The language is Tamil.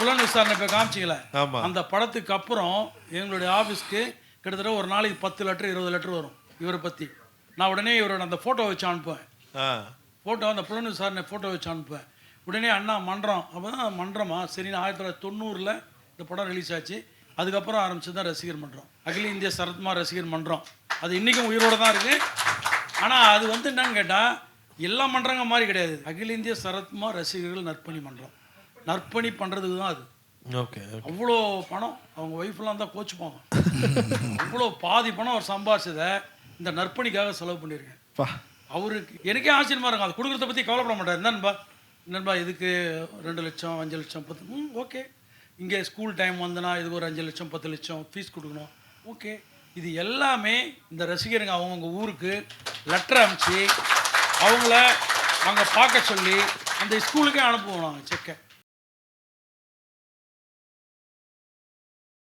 புலன் விசாரணை இப்போ காமிச்சிங்களே, ஆமா. அந்த படத்துக்கு அப்புறம் எங்களுடைய ஆஃபீஸ்க்கு கிட்டத்தட்ட ஒரு நாளைக்கு 10 லெட்டர் 20 லெட்டர் வரும் இவரை பற்றி. நான் உடனே இவரோட அந்த ஃபோட்டோ வச்சு அனுப்புவேன். ஃபோட்டோ அந்த புலன் விசாரணை ஃபோட்டோ வச்சு அனுப்புவேன். உடனே அண்ணா மன்றம், அப்போ தான் மன்றமா சரி 1990 இந்த படம் ரிலீஸ் ஆச்சு. அதுக்கப்புறம் ஆரம்பிச்சது தான் ரசிகர் மன்றம், அகில இந்திய சரத்குமார் ரசிகர் மன்றம். அது இன்றைக்கும் உயிரோடு தான் இருக்குது. ஆனால் அது வந்து என்னன்னு கேட்டால் எல்லா மன்றங்க மாதிரி கிடையாது. அகில இந்திய சரத்குமார் ரசிகர்கள் நற்பணி மன்றம். நற்பணி பண்ணுறதுக்கு தான் அது. ஓகே. அவ்வளோ பணம் அவங்க ஒய்ஃப்லாம் தான் கோச்சுப்பாங்க. அவ்வளோ பாதி பணம் அவர் சம்பாதிச்சதை இந்த நற்பணிக்காக செலவு பண்ணியிருக்கேன். அவருக்கு எனக்கே ஆச்சரியமாக இருக்கும். அது கொடுக்குறத பற்றி கவலைப்பட மாட்டார். என்னன்பா இதுக்கு 2 லட்சம் 5 லட்சம் 10 ஓகே. இங்கே ஸ்கூல் டைம் வந்தனா இதுக்கு ஒரு 5 லட்சம் 10 லட்சம் ஃபீஸ் கொடுக்கணும். ஓகே. இது எல்லாமே இந்த ரசிகருங்க அவங்கவுங்க ஊருக்கு லெட்டர் அனுப்பிச்சு அவங்கள அங்கே பார்க்க சொல்லி அந்த ஸ்கூலுக்கே அனுப்புவோம் நாங்கள் செக்கை.